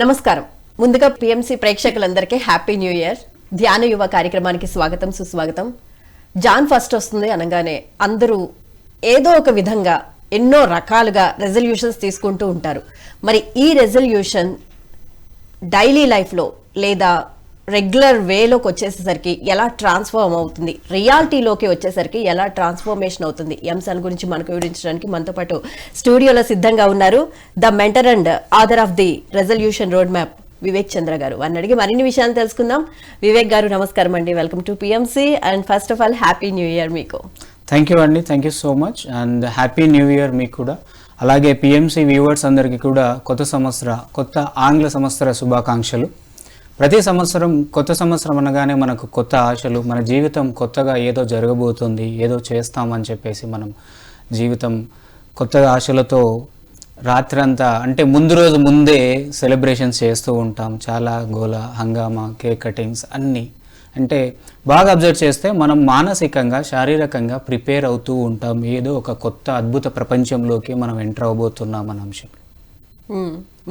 నమస్కారం. ముందుగా పిఎంసి ప్రేక్షకులందరికీ హ్యాపీ న్యూ ఇయర్. ధ్యాన యువ కార్యక్రమానికి స్వాగతం, సుస్వాగతం. జాన్ ఫస్ట్ వస్తుంది అనగానే అందరూ ఏదో ఒక విధంగా ఎన్నో రకాలుగా రెజల్యూషన్స్ తీసుకుంటూ ఉంటారు. మరి ఈ రెజల్యూషన్ డైలీ లైఫ్లో లేదా రెగ్యులర్ వేలోకి వచ్చేసేసరికి ఎలా ట్రాన్స్ఫార్మ్ అవుతుంది, రియాలిటీలోకి వచ్చేసరికి ఎలా ట్రాన్స్ఫర్మేషన్ అవుతుంది, ఈ అంశాల గురించి మనకు వివరించడానికి మనతో పాటు స్టూడియోలో సిద్ధంగా ఉన్నారు the mentor and author of the resolution road map Vivek Chandra garu. వారిని అడిగి మరిన్ని విషయాలు తెలుసుకుందాం. వివేక్ గారు నమస్కారం అండి, welcome to PMC and first of all happy new year మీకు. థ్యాంక్ యూ అండి, thank you so much and happy new year మీకు కూడా. అలాగే పిఎంసి వ్యూవర్స్ అందరికీ కూడా కొత్త ఆంగ్ల సంవత్సర శుభాకాంక్షలు. ప్రతి సంవత్సరం కొత్త సంవత్సరం అనగానే మనకు కొత్త ఆశలు, మన జీవితం కొత్తగా ఏదో జరగబోతుంది, ఏదో చేస్తామని చెప్పేసి మనం జీవితం కొత్త ఆశలతో రాత్రంతా అంటే ముందు రోజు ముందే సెలబ్రేషన్స్ చేస్తూ ఉంటాం. చాలా గోల, హంగామా, కేక్ కటింగ్స్ అన్నీ. అంటే బాగా అబ్జర్వ్ చేస్తే మనం మానసికంగా, శారీరకంగా ప్రిపేర్ అవుతూ ఉంటాం. ఏదో ఒక కొత్త అద్భుత ప్రపంచంలోకి మనం ఎంటర్ అవబోతున్నాం అన్న అంశం.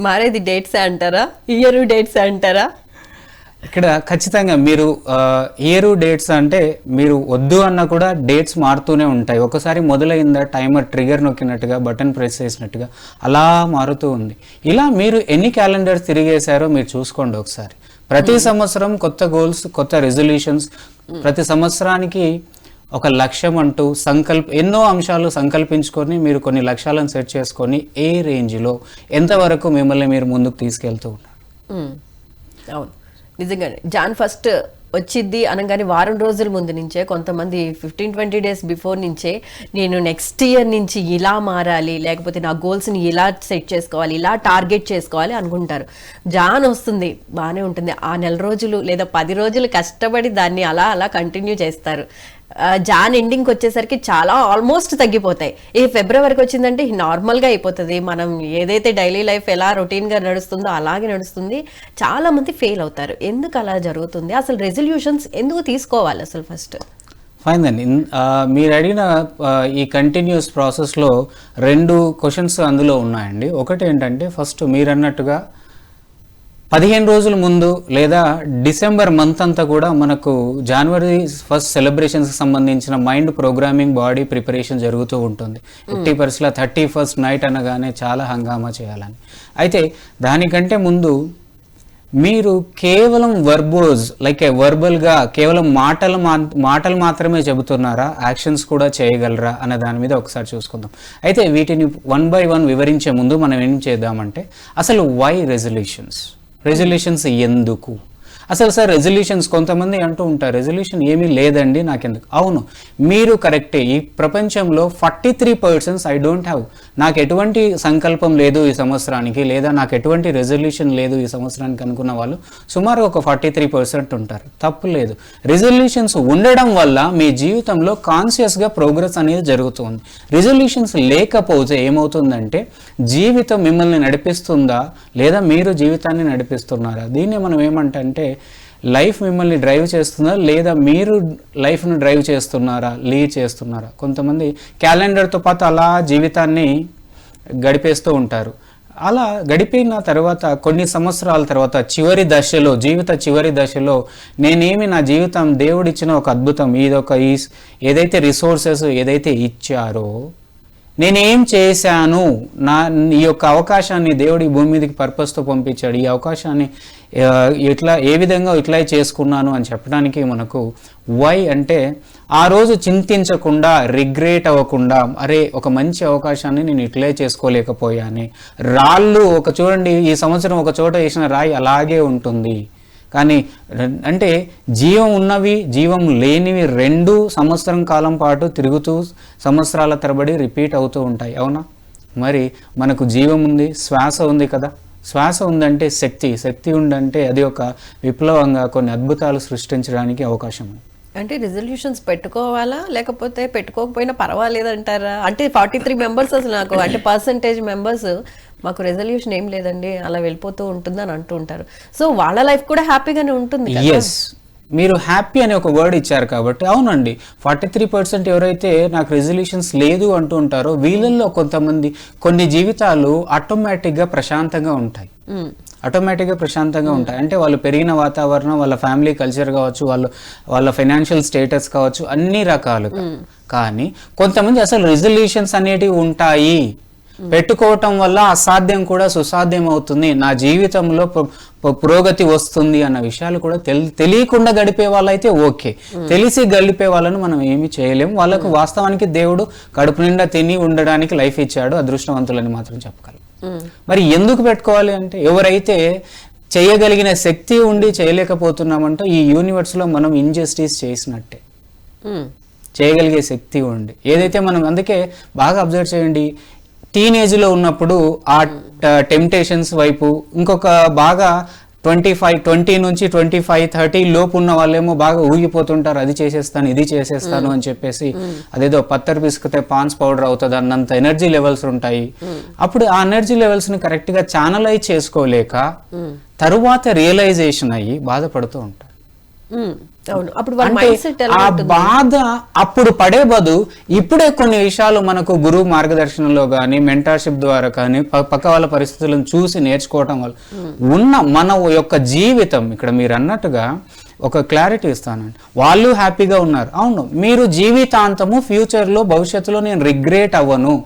మారేది డేట్స్ అంటారా, ఇయర్ డేట్స్ అంటారా? ఇక్కడ ఖచ్చితంగా మీరు ఇయర్ డేట్స్ అంటే మీరు వద్దు అన్నా కూడా డేట్స్ మారుతూనే ఉంటాయి. ఒకసారి మొదలైందా టైమర్ ట్రిగర్ నొక్కినట్టుగా, బటన్ ప్రెస్ చేసినట్టుగా అలా మారుతూ ఉంది. ఇలా మీరు ఎన్ని క్యాలెండర్స్ తిరిగేశారో మీరు చూసుకోండి ఒకసారి. ప్రతి సంవత్సరం కొత్త గోల్స్, కొత్త రెజల్యూషన్స్, ప్రతి సంవత్సరానికి ఒక లక్ష్యం అంటూ ఎన్నో అంశాలు సంకల్పించుకొని మీరు కొన్ని లక్ష్యాలను సెట్ చేసుకొని ఏ రేంజ్లో ఎంతవరకు మిమ్మల్ని మీరు ముందుకు తీసుకెళ్తూ ఉన్నారు. అవును, నిజంగానే జాన్ ఫస్ట్ వచ్చిద్ది అనగానే వారం రోజుల ముందు నుంచే కొంతమంది 15-20 డేస్ బిఫోర్ నుంచే నేను నెక్స్ట్ ఇయర్ నుంచి ఇలా మారాలి, లేకపోతే నా గోల్స్ని ఇలా సెట్ చేసుకోవాలి, ఇలా టార్గెట్ చేసుకోవాలి అనుకుంటారు. జాన్ వస్తుంది, బాగానే ఉంటుంది. ఆ నెల రోజులు లేదా 10 రోజులు కష్టపడి దాన్ని అలా అలా కంటిన్యూ చేస్తారు. జాన్ ఎండింగ్కి వచ్చేసరికి చాలా ఆల్మోస్ట్ తగ్గిపోతాయి. ఈ ఫిబ్రవరికి వచ్చిందంటే నార్మల్గా అయిపోతుంది. మనం ఏదైతే డైలీ లైఫ్ ఎలా రొటీన్గా నడుస్తుందో అలాగే నడుస్తుంది. చాలా మంది ఫెయిల్ అవుతారు. ఎందుకు అలా జరుగుతుంది? అసలు రెజల్యూషన్స్ ఎందుకు తీసుకోవాలి అసలు ఫస్ట్? ఫైన్ అండి. మీరు అడిగిన ఈ కంటిన్యూస్ ప్రాసెస్లో 2 క్వశ్చన్స్ అందులో ఉన్నాయండి. ఒకటి ఏంటంటే ఫస్ట్ మీరు అన్నట్టుగా 15 రోజుల ముందు లేదా డిసెంబర్ మంత్ అంతా కూడా మనకు జనవరి 1st సెలబ్రేషన్స్కి సంబంధించిన మైండ్ ప్రోగ్రామింగ్, బాడీ ప్రిపరేషన్ జరుగుతూ ఉంటుంది. 80% 31st నైట్ అనగానే చాలా హంగామా చేయాలని. అయితే దానికంటే ముందు మీరు కేవలం వర్బల్గా కేవలం మాటలు మాత్రమే చెబుతున్నారా, యాక్షన్స్ కూడా చేయగలరా అనే దాని మీద ఒకసారి చూసుకుందాం. అయితే వీటిని 1 by 1 వివరించే ముందు మనం ఏం చేద్దామంటే అసలు వై రెజల్యూషన్స్ ఎందుకు? అసలు సార్ రెజల్యూషన్స్ కొంతమంది అంటూ ఉంటారు, రెజల్యూషన్ ఏమీ లేదండి నాకెందుకు. అవును, మీరు కరెక్టే. ఈ ప్రపంచంలో 43% ఐ డోంట్ హ్యావ్, నాకు ఎటువంటి సంకల్పం లేదు ఈ సంవత్సరానికి, లేదా నాకు ఎటువంటి రెజల్యూషన్ లేదు ఈ సంవత్సరానికి అనుకున్న వాళ్ళు సుమారు ఒక 43% ఉంటారు. తప్పు లేదు. రెజల్యూషన్స్ ఉండడం వల్ల మీ జీవితంలో కాన్షియస్గా ప్రోగ్రెస్ అనేది జరుగుతుంది. రెజల్యూషన్స్ లేకపోతే ఏమవుతుందంటే జీవితం మిమ్మల్ని నడిపిస్తుందా లేదా మీరు జీవితాన్ని నడిపిస్తున్నారా? దీన్ని మనం ఏమంటే లైఫ్ మిమ్మల్ని డ్రైవ్ చేస్తుందా లేదా మీరు లైఫ్ను డ్రైవ్ చేస్తున్నారా, లీడ్ చేస్తున్నారా? కొంతమంది క్యాలెండర్తో పాటు అలా జీవితాన్ని గడిపేస్తూ ఉంటారు. అలా గడిపిన తర్వాత కొన్ని సంవత్సరాల తర్వాత జీవిత చివరి దశలో నా జీవితం దేవుడిచ్చిన ఒక అద్భుతం, ఏదైతే రిసోర్సెస్ ఏదైతే ఇచ్చారో, నేనేం చేశాను, ఈ యొక్క అవకాశాన్ని దేవుడి భూమి మీదకి పర్పస్తో పంపించాడు, ఈ అవకాశాన్ని ఏ విధంగా ఇట్లా చేసుకున్నాను అని చెప్పడానికి మనకు వై అంటే ఆ రోజు చింతించకుండా, రిగ్రెట్ అవ్వకుండా, అరే ఒక మంచి అవకాశాన్ని నేను ఇట్లే చేసుకోలేకపోయాను. రాళ్ళు చూడండి, ఈ సంవత్సరం ఒక చోట వేసిన రాయి అలాగే ఉంటుంది. కానీ అంటే జీవం ఉన్నవి, జీవం లేనివి 2 సంవత్సరం కాలం పాటు తిరుగుతూ సంవత్సరాల తరబడి రిపీట్ అవుతూ ఉంటాయి. అవునా? మరి మనకు జీవం ఉంది, శ్వాస ఉంది కదా. శ్వాస ఉందంటే శక్తి ఉందంటే అది ఒక విప్లవంగా కొన్ని అద్భుతాలు సృష్టించడానికి అవకాశం ఉంది. అంటే రిజల్యూషన్స్ పెట్టుకోవాలా లేకపోతే పెట్టుకోకపోయినా పర్వాలేదంటారా? అంటే 43 మెంబర్స్ అసలు నాకు అంటే పర్సంటేజ్ మెంబర్స్ మాకు రెజల్యూషన్ ఏం లేదండి అలా వెళ్ళిపోతూ ఉంటుంది అని అంటూ ఉంటారు. సో వాళ్ళ లైఫ్ కూడా హ్యాపీగానే ఉంటుంది. ఎస్, మీరు హ్యాపీ అనే ఒక వర్డ్ ఇచ్చారు కాబట్టి అవునండి 43% ఎవరైతే నాకు రెజల్యూషన్స్ లేదు అంటూ ఉంటారో వీళ్ళల్లో కొంతమంది కొన్ని జీవితాలు ఆటోమేటిక్గా ప్రశాంతంగా ఉంటాయి. ఆటోమేటిక్గా ప్రశాంతంగా ఉంటాయి. అంటే వాళ్ళు పెరిగిన వాతావరణం, వాళ్ళ ఫ్యామిలీ కల్చర్ కావచ్చు, వాళ్ళ ఫైనాన్షియల్ స్టేటస్ కావచ్చు, అన్ని రకాలుగా. కానీ కొంతమంది అసలు రెజల్యూషన్స్ అనేటివి ఉంటాయి, పెట్టుకోవటం వల్ల అసాధ్యం కూడా సుసాధ్యం అవుతుంది, నా జీవితంలో పురోగతి వస్తుంది అన్న విషయాలు కూడా తెలియకుండా గడిపే వాళ్ళైతే ఓకే. తెలిసి గడిపే వాళ్ళను మనం ఏమీ చేయలేము. వాళ్ళకు వాస్తవానికి దేవుడు కడుపు నిండా తిని ఉండడానికి లైఫ్ ఇచ్చాడు, అదృష్టవంతులని మాత్రం చెప్పగలం. మరి ఎందుకు పెట్టుకోవాలి అంటే, ఎవరైతే చేయగలిగిన శక్తి ఉండి చేయలేకపోతున్నామంటో ఈ యూనివర్స్లో మనం ఇంజస్టిస్ చేసినట్టే. చేయగలిగే శక్తి ఉండి ఏదైతే మనం, అందుకే బాగా అబ్జర్వ్ చేయండి, టీనేజ్లో ఉన్నప్పుడు ఆ టెంప్టేషన్స్ వైపు, ఇంకొక బాగా 20 నుంచి 25, 30 లోపు ఉన్న వాళ్ళేమో బాగా ఊగిపోతుంటారు, అది చేసేస్తాను ఇది చేసేస్తాను అని చెప్పేసి, అదేదో పత్తర్ పిసికితే పాన్స్ పౌడర్ అవుతుంది అన్నంత ఎనర్జీ లెవెల్స్ ఉంటాయి. అప్పుడు ఆ ఎనర్జీ లెవెల్స్ని కరెక్ట్గా ఛానలైజ్ చేసుకోలేక తరువాత రియలైజేషన్ అయ్యి బాధపడుతూ ఉంటారు. ఆ బాధ అప్పుడు పడే బదులు ఇప్పుడే కొన్ని విషయాలు మనకు గురువు మార్గదర్శనంలో కానీ, మెంటర్షిప్ ద్వారా కానీ, పక్క వాళ్ళ పరిస్థితులను చూసి నేర్చుకోవటం వల్ల ఉన్న మన యొక్క జీవితం, ఇక్కడ మీరు అన్నట్టుగా ఒక క్లారిటీ ఇస్తానండి, వాళ్ళు హ్యాపీగా ఉన్నారు. అవును, మీరు జీవితాంతము ఫ్యూచర్లో భవిష్యత్తులో నేను రిగ్రెట్ అవ్వను,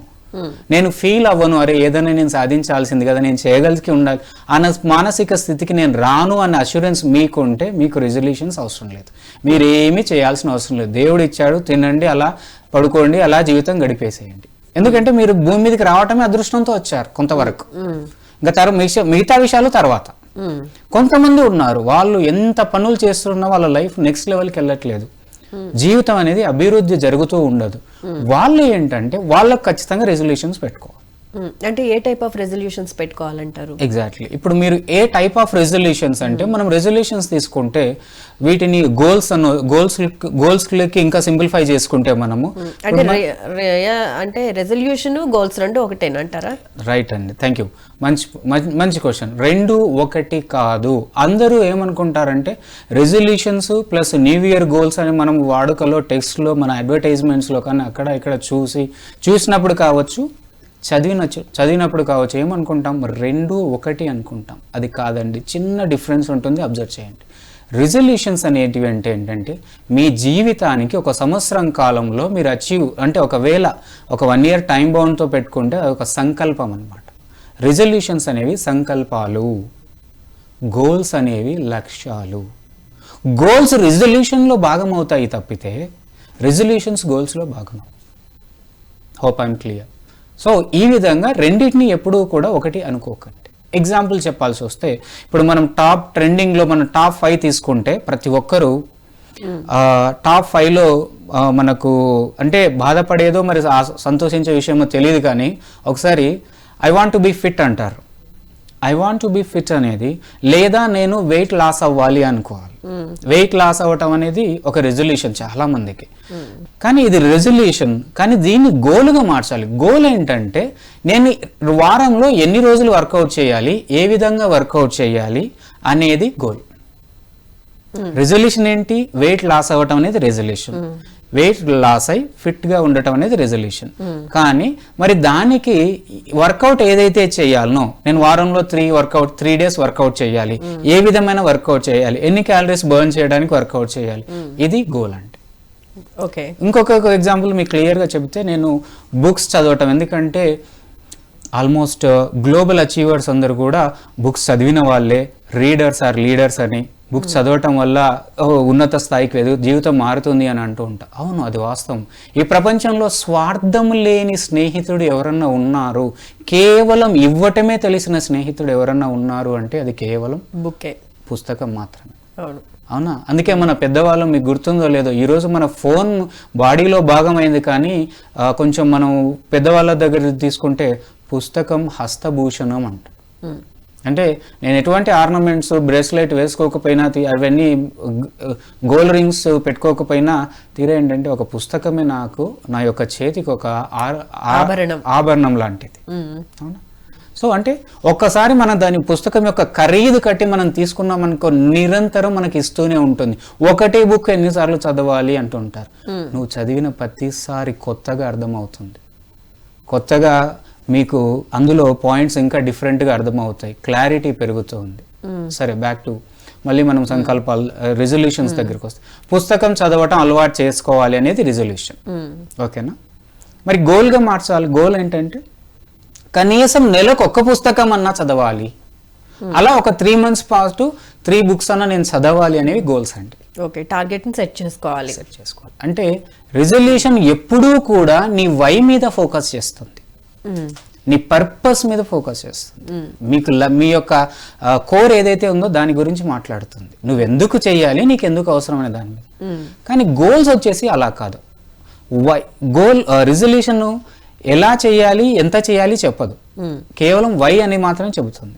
నేను ఫీల్ అవ్వను, అరే ఏదైనా నేను సాధించాల్సింది కదా, నేను చేయగలిగి ఉండాలి అన్న మానసిక స్థితికి నేను రాను అన్న అష్యూరెన్స్ మీకుంటే మీకు రెజల్యూషన్స్ అవసరం లేదు, మీరు ఏమీ చేయాల్సిన అవసరం లేదు. దేవుడు ఇచ్చాడు, తినండి, అలా పడుకోండి, అలా జీవితం గడిపేసేయండి. ఎందుకంటే మీరు భూమి మీదకి రావటమే అదృష్టంతో వచ్చారు కొంతవరకు, ఇంకా మిగతా విషయాలు తర్వాత. కొంతమంది ఉన్నారు, వాళ్ళు ఎంత పనులు చేస్తున్నా వాళ్ళ లైఫ్ నెక్స్ట్ లెవెల్కి వెళ్ళట్లేదు, జీవితం అనేది అభివృద్ధి జరుగుతూ ఉండదు. వాళ్ళు ఏంటంటే వాళ్ళకి ఖచ్చితంగా రెజల్యూషన్స్ పెట్టుకోవాలి. అంటే ఏ టైప్ ఆఫ్ రెజల్యూషన్స్ పెట్టుకోవాలంటారు? ఎగ్జాక్ట్లీ, ఇప్పుడు మీరు ఏ టైప్ ఆఫ్ రెజల్యూషన్స్ అంటే, మనం రెజల్యూషన్స్ తీసుకుంటే వీటిని గోల్స్కి ఇంకా సింప్లిఫై చేసుకుంటే మనము అంటే రెజల్యూషన్ గోల్స్ రెండు ఒకటేనంటారా? రైట్ అండి, థ్యాంక్ యూ, మంచి క్వశ్చన్. రెండు ఒకటి కాదు. అందరూ ఏమనుకుంటారంటే resolutions plus new year goals అని మనం వాడుకలో, టెక్స్ట్లో, మన అడ్వర్టైజ్మెంట్స్లో కానీ అక్కడ ఇక్కడ చూసినప్పుడు కావచ్చు, చదివినప్పుడు కావచ్చు, ఏమనుకుంటాం, రెండు ఒకటి అనుకుంటాం. అది కాదండి, చిన్న డిఫరెన్స్ ఉంటుంది, అబ్జర్వ్ చేయండి. రిజల్యూషన్స్ అనేటివి ఏంటంటే, మీ జీవితానికి ఒక సంవత్సరం కాలంలో మీరు అచీవ్ అంటే, ఒకవేళ ఒక 1 year టైం బౌండ్తో పెట్టుకుంటే అది ఒక సంకల్పం అనమాట. రిజల్యూషన్స్ అనేవి సంకల్పాలు, గోల్స్ అనేవి లక్ష్యాలు. గోల్స్ రిజల్యూషన్లో భాగం అవుతాయి తప్పితే రిజల్యూషన్స్ గోల్స్లో భాగం. Hope I'm clear. సో ఈ విధంగా రెండింటిని ఎప్పుడూ కూడా ఒకటి అనుకోకండి. ఎగ్జాంపుల్ చెప్పాల్సి వస్తే, ఇప్పుడు మనం ట్రెండింగ్లో మనం టాప్ 5 తీసుకుంటే, ప్రతి ఒక్కరూ టాప్ 5లో మనకు అంటే బాధపడేదో మరి సంతోషించే విషయమో తెలియదు, కానీ ఒకసారి I want to be fit అంటారు. I want to be fit అనేది, లేదా నేను వెయిట్ లాస్ అవ్వాలి అనుకోవాలి. వెయిట్ లాస్ అవ్వటం అనేది ఒక రెజల్యూషన్ చాలా మందికి, కానీ ఇది రెజల్యూషన్, కానీ దీన్ని గోల్గా మార్చాలి. గోల్ ఏంటంటే, నేను వారంలో ఎన్ని రోజులు వర్కౌట్ చేయాలి, ఏ విధంగా వర్కౌట్ చేయాలి అనేది గోల్. రెజల్యూషన్ ఏంటి? వెయిట్ లాస్ అవ్వటం అనేది రెజల్యూషన్, వెయిట్ లాస్ అయి ఫిట్గా ఉండటం అనేది రెజల్యూషన్. కానీ మరి దానికి వర్కౌట్ ఏదైతే చేయాలనో, నేను వారంలో 3 days వర్కౌట్ చేయాలి, ఏ విధమైన వర్కౌట్ చేయాలి, ఎన్ని క్యాలరీస్ బర్న్ చేయడానికి వర్కౌట్ చేయాలి, ఇది గోల్ అంటే. ఓకే, ఇంకొక ఎగ్జాంపుల్ మీకు క్లియర్గా చెప్తే, నేను బుక్స్ చదవటం, ఎందుకంటే ఆల్మోస్ట్ గ్లోబల్ అచీవర్స్ అందరూ కూడా బుక్స్ చదివిన వాళ్ళే, రీడర్స్ ఆర్ లీడర్స్ అని. బుక్స్ చదవటం వల్ల ఉన్నత స్థాయికి జీవితం మారుతుంది అని అంటూ ఉంటా. అవును, అది వాస్తవం. ఈ ప్రపంచంలో స్వార్థం లేని స్నేహితుడు ఎవరన్నా ఉన్నారు, కేవలం ఇవ్వటమే తెలిసిన స్నేహితుడు ఎవరన్నా ఉన్నారు అంటే అది కేవలం బుక్కే, పుస్తకం మాత్రమే. అవునా? అందుకే మన పెద్దవాళ్ళు, మీకు గుర్తుందో లేదో, ఈరోజు మన ఫోన్ బాడీలో భాగమైంది, కానీ కొంచెం మనం పెద్దవాళ్ళ దగ్గర తీసుకుంటే పుస్తకం హస్తభూషణం అంట. అంటే నేను ఎటువంటి ఆర్నమెంట్స్, బ్రేస్లెట్ వేసుకోకపోయినా, అవన్నీ గోల్డ్ రింగ్స్ పెట్టుకోకపోయినా, తీరా ఏంటంటే ఒక పుస్తకమే నాకు నా యొక్క చేతికి ఒక ఆభరణం లాంటిది. అవునా? సో అంటే ఒక్కసారి మనం దాని పుస్తకం యొక్క ఖరీదు కట్టి మనం తీసుకున్నాం అనుకో, నిరంతరం మనకి ఇస్తూనే ఉంటుంది. ఒకటే బుక్ ఎన్నిసార్లు చదవాలి అంటుంటారు. నువ్వు చదివిన ప్రతిసారి కొత్తగా అర్థమవుతుంది, కొత్తగా మీకు అందులో పాయింట్స్ ఇంకా డిఫరెంట్గా అర్థమవుతాయి, క్లారిటీ పెరుగుతుంది. సరే, బ్యాక్ టు మళ్ళీ మనం సంకల్పాలు రిజల్యూషన్స్ దగ్గరికి వస్తాం. పుస్తకం చదవటం అలవాటు చేసుకోవాలి అనేది రిజల్యూషన్, ఓకేనా? మరి గోల్గా మార్చాలి. గోల్ ఏంటంటే కనీసం నెలకు ఒక్క పుస్తకం అన్నా చదవాలి, అలా ఒక 3 months పాటు 3 books అన్నా నేను చదవాలి అనేవి గోల్స్ అండి. ఓకే, టార్గెట్ ని సెట్ చేసుకోవాలి. అంటే రిజల్యూషన్ ఎప్పుడూ కూడా నీ వై మీద ఫోకస్ చేస్తుంది, నీ పర్పస్ మీద ఫోకస్ చేస్తుంది. మీకు మీ యొక్క కోర్ ఏదైతే ఉందో దాని గురించి మాట్లాడుతుంది. నువ్వు ఎందుకు చేయాలి, నీకు ఎందుకు అవసరమైన దాని మీద. కానీ గోల్స్ వచ్చేసి అలా కాదు. గోల్ రిజల్యూషన్ ఎలా చేయాలి, ఎంత చేయాలి చెప్పదు, కేవలం వై అని మాత్రమే చెబుతుంది.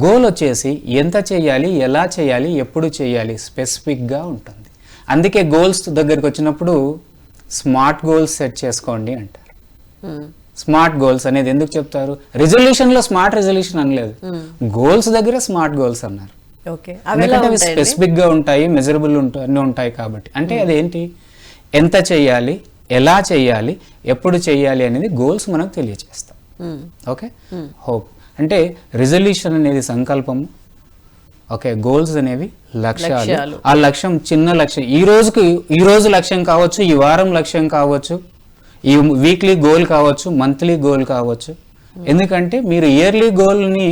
గోల్ వచ్చేసి ఎంత చేయాలి, ఎలా చేయాలి, ఎప్పుడు చేయాలి, స్పెసిఫిక్గా ఉంటుంది. అందుకే గోల్స్ దగ్గరికి వచ్చినప్పుడు స్మార్ట్ గోల్స్ సెట్ చేసుకోండి అంటారు. స్మార్ట్ గోల్స్ అనేది ఎందుకు చెప్తారు? రిజల్యూషన్లో స్మార్ట్ రిజల్యూషన్ అనలేదు, గోల్స్ దగ్గర స్మార్ట్ గోల్స్ అన్నారు. ఎందుకంటే అవి స్పెసిఫిక్గా ఉంటాయి, మెజరబుల్ అన్నీ ఉంటాయి కాబట్టి. అంటే అదేంటి, ఎంత చేయాలి, ఎలా చేయాలి, ఎప్పుడు చేయాలి అనేది గోల్స్ మనకు తెలియజేస్తాం. ఓకే, హోప్ అంటే రిజల్యూషన్ అనేది సంకల్పము, ఓకే, గోల్స్ అనేవి లక్ష్యాలు. ఆ లక్ష్యం చిన్న లక్ష్యం, ఈ రోజు లక్ష్యం కావచ్చు, ఈ వారం లక్ష్యం కావచ్చు, ఈ వీక్లీ గోల్ కావచ్చు, మంత్లీ గోల్ కావచ్చు. ఎందుకంటే మీరు ఇయర్లీ గోల్ని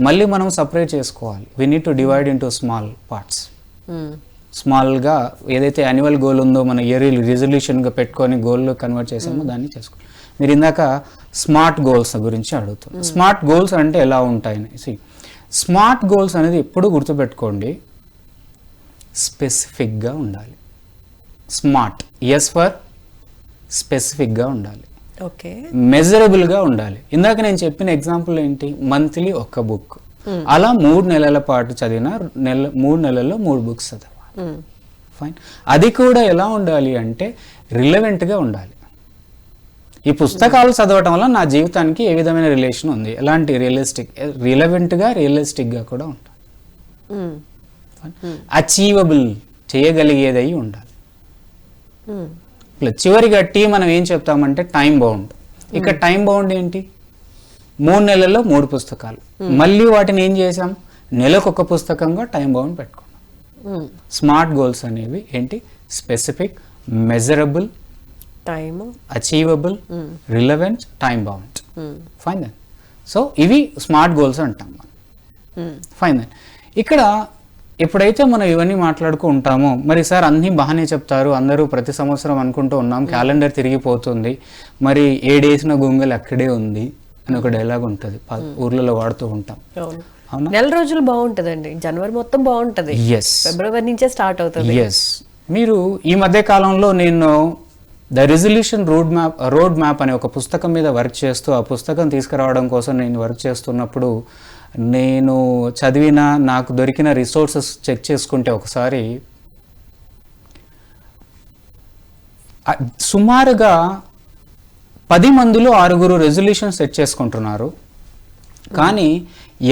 మళ్ళీ మనం సపరేట్ చేసుకోవాలి. We need to divide into small parts. స్మాల్గా ఏదైతే యాన్యువల్ గోల్ ఉందో మన ఇయర్లీ రిజల్యూషన్గా పెట్టుకొని గోల్లో కన్వర్ట్ చేసామో దాన్ని చేసుకోవాలి. మీరు ఇందాక స్మార్ట్ గోల్స్ గురించి అడుగుతారు. స్మార్ట్ గోల్స్ అంటే ఎలా ఉంటాయని. స్మార్ట్ గోల్స్ అనేది ఎప్పుడు గుర్తుపెట్టుకోండి, స్పెసిఫిక్గా ఉండాలి. స్మార్ట్, ఎస్ ఫర్ స్పెసిఫిక్గా ఉండాలి, ఓకే, మెజరబుల్గా ఉండాలి. ఇందాక నేను చెప్పిన ఎగ్జాంపుల్ ఏంటి, మంత్లీ ఒక్క బుక్, అలా 3 నెలల పాటు చదివిన 3 నెలల్లో 3 books చదవాలి. ఫైన్. అది కూడా ఎలా ఉండాలి అంటే రిలవెంట్గా ఉండాలి. ఈ పుస్తకాలు చదవటం వల్ల నా జీవితానికి ఏ విధమైన రిలేషన్ ఉంది, ఎలాంటి రిలవెంట్గా రియలిస్టిక్గా కూడా ఉండాలి. అచీవబుల్, చేయగలిగేదై ఉండాలి. చివరిగా మనం ఏం చెప్తామంటే టైం బౌండ్. ఇక్కడ టైం బౌండ్ ఏంటి, 3 నెలల్లో 3 పుస్తకాలు, మళ్ళీ వాటిని ఏం చేసాం, నెలకు ఒక పుస్తకంగా టైం బౌండ్ పెట్టుకున్నాం. స్మార్ట్ గోల్స్ అనేవి ఏంటి, specific, measurable, achievable, relevant, time bound. Fine then. So ఇవి స్మార్ట్ గోల్స్ అంటాం మనం. Fine then. ఇక్కడ ఎప్పుడైతే మనం ఇవన్నీ మాట్లాడుతూ ఉంటామో, మరి సార్ అన్నీ బాగానే చెప్తారు, అందరూ ప్రతి సంవత్సరం అనుకుంటూ ఉన్నాం, క్యాలెండర్ తిరిగిపోతుంది, మరి 7 వేసిన గొంగలు అక్కడే ఉంది అని ఒక డైలాగ్ ఉంటుంది, ఊర్లలో వాడుతూ ఉంటాం. నెల రోజులు బాగుంటదండి, జనవరి మొత్తం బాగుంటది, ఫిబ్రవరి నుంచే స్టార్ట్ అవుతుంది. ఎస్, మీరు ఈ మధ్య కాలంలో నేను ద రిజల్యూషన్ రోడ్ మ్యాప్ అనే ఒక పుస్తకం మీద వర్క్ చేస్తూ, ఆ పుస్తకం తీసుకురావడం కోసం నేను వర్క్ చేస్తున్నప్పుడు నేను చదివిన, నాకు దొరికిన రిసోర్సెస్ చెక్ చేసుకుంటే ఒకసారి సుమారుగా 10 మందిలో 6 రెజల్యూషన్ సెట్ చేసుకుంటున్నారు. కానీ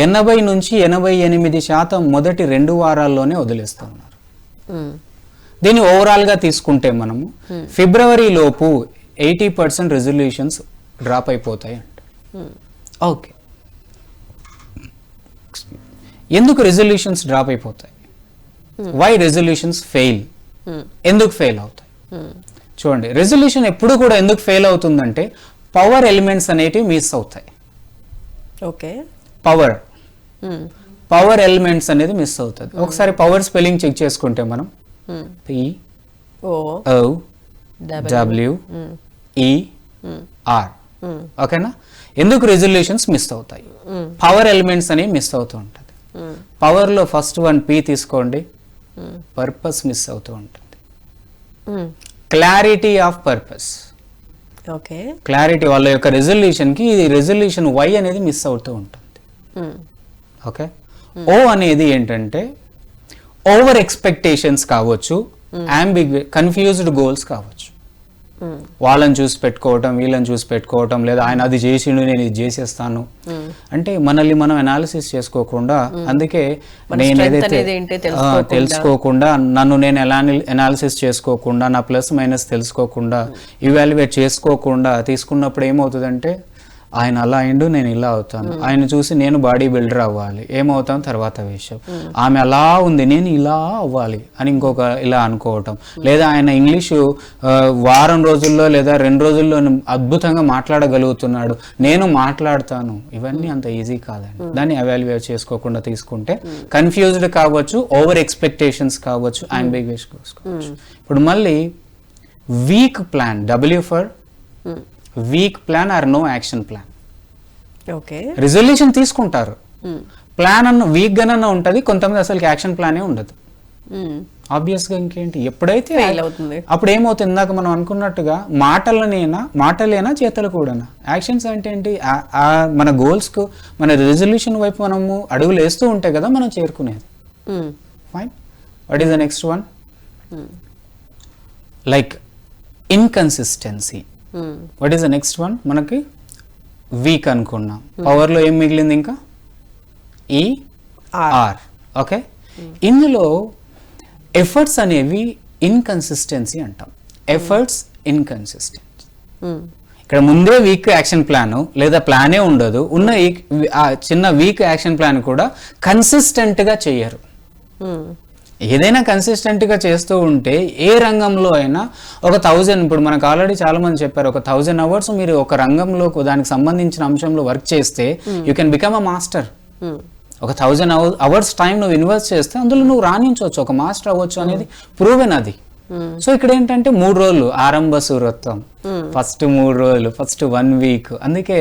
80 నుంచి 88% మొదటి 2 వారాల్లోనే వదిలేస్తూ ఉన్నారు. దీన్ని ఓవరాల్గా తీసుకుంటే మనము ఫిబ్రవరి లోపు 80% రెజల్యూషన్స్ డ్రాప్ అయిపోతాయి అంట. ఓకే, ఎందుకు రెజల్యూషన్స్ డ్రాప్ అయిపోతాయి, వై రెజల్యూషన్స్ ఫెయిల్, ఎందుకు ఫెయిల్ అవుతాయి చూడండి. రెజల్యూషన్ ఎప్పుడు కూడా ఎందుకు ఫెయిల్ అవుతుందంటే పవర్ ఎలిమెంట్స్ అనేటివి మిస్ అవుతాయి. ఓకే, పవర్ ఎలిమెంట్స్ అనేది మిస్ అవుతుంది. ఒకసారి పవర్ స్పెల్లింగ్ చెక్ చేసుకుంటే మనం POWER, ఓకేనా. ఎందుకు రెజల్యూషన్స్ మిస్ అవుతాయి, పవర్ ఎలిమెంట్స్ అనేవి మిస్ అవుతూ ఉంటుంది. పవర్ లో ఫస్ట్ వన్ P తీసుకోండి, పర్పస్ మిస్ అవుతూ ఉంటుంది. Clarity of purpose, okay, clarity వాళ్ళ యొక్క రెజల్యూషన్ కి రెజల్యూషన్ వై అనేది మిస్ అవుతూ ఉంటుంది. ఓకే. ఓ అనేది ఏంటంటే ఓవర్ ఎక్స్పెక్టేషన్స్ కావచ్చు, కన్ఫ్యూజ్డ్ గోల్స్ కావచ్చు. వాళ్ళని చూసి పెట్టుకోవటం, వీళ్ళని చూసి పెట్టుకోవటం, లేదా ఆయన అది చేసిండు నేను ఇది చేసేస్తాను అంటే మనల్ని మనం అనాలిసిస్ చేసుకోకుండా, అందుకే నేను ఏదైతే తెలుసుకోకుండా, నన్ను నేను ఎలా అనాలిసిస్ చేసుకోకుండా, నా ప్లస్ మైనస్ తెలుసుకోకుండా, ఇవాల్యుయేట్ చేసుకోకుండా తీసుకున్నప్పుడు ఏమవుతుందంటే ఆయన అలా అయిండు, నేను ఇలా అవుతాను, ఆయన చూసి నేను బాడీ బిల్డర్ అవ్వాలి, ఏమవుతాను తర్వాత విషయం, ఆమె అలా ఉంది నేను ఇలా అవ్వాలి అని ఇంకొక ఇలా అనుకోవటం, లేదా ఆయన ఇంగ్లీషు వారం రోజుల్లో లేదా 2 రోజుల్లో అద్భుతంగా మాట్లాడగలుగుతున్నాడు, నేను మాట్లాడతాను. ఇవన్నీ అంత ఈజీ కాదండి. దాన్ని ఎవాల్యుయేట్ చేసుకోకుండా తీసుకుంటే కన్ఫ్యూజ్డ్ కావచ్చు, ఓవర్ ఎక్స్పెక్టేషన్స్ కావచ్చు, అంబిగ్యూస్ కావచ్చు. ఇప్పుడు మళ్ళీ week plan, W for week plan or no action plan. Okay, resolution తీసుకుంటారు, ప్లాన్ అన్న వీక్ గానన్నా ఉంటుంది, కొంతమంది అసలు యాక్షన్ ప్లానే ఉండదు. ఆబ్వియస్గా ఇంకేంటి, ఎప్పుడైతే అప్పుడు ఏమవుతుంది, ఇందాక మనం అనుకున్నట్టుగా మాటలేనా చేతలు కూడానా. యాక్షన్స్ అంటే ఏంటి, మన గోల్స్కు మన రిజల్యూషన్ వైపు మనము అడుగులు వేస్తూ ఉంటే కదా మనం చేరుకునేది. Fine, what is the next one? Like inconsistency. What is the next one? మనకి వీక్ అనుకున్నాం, పవర్లో ఏం మిగిలింది ఇంకా? ఆర్. ఓకే, ఇందులో ఎఫర్ట్స్ అనేవి ఇన్కన్సిస్టెన్సీ అంటాం. Efforts inconsistency. ఇక్కడ ముందే వీక్ యాక్షన్ ప్లాన్ లేదా ప్లానే ఉండదు, ఉన్న చిన్న వీక్ యాక్షన్ ప్లాన్ కూడా కన్సిస్టెంట్గా చేయరు. ఏదైనా కన్సిస్టెంట్గా చేస్తూ ఉంటే ఏ రంగంలో అయినా ఒక 1000, ఇప్పుడు మనకు ఆల్రెడీ చాలా మంది చెప్పారు, ఒక 1000 అవర్స్ మీరు ఒక రంగంలో దానికి సంబంధించిన అంశంలో వర్క్ చేస్తే you can become a master. ఒక 1000 అవర్స్ టైం నువ్వు ఇన్వెస్ట్ చేస్తే అందులో నువ్వు రాణించవచ్చు, ఒక మాస్టర్ అవ్వచ్చు అనేది ప్రూవెన్ అది. సో ఇక్కడ ఏంటంటే 3 రోజులు ఆరంభ సూరత్వం, ఫస్ట్ 3 రోజులు, ఫస్ట్ 1 వీక్. అందుకే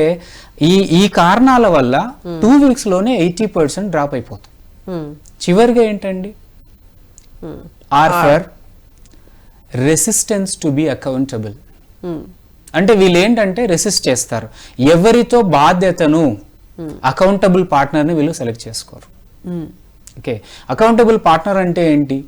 ఈ కారణాల వల్ల 2 వీక్స్లోనే 80% డ్రాప్ అయిపోతుంది. చివరిగా ఏంటండి, R for resistance to be accountable. అంటే వీళ్ళు ఏంటంటే రెసిస్ట్ చేస్తారు, ఎవరితో బాధ్యతను అకౌంటబుల్ పార్ట్నర్ని వీళ్ళు సెలెక్ట్ చేసుకోరు. ఓకే, అకౌంటబుల్ పార్ట్నర్ అంటే ఏంటి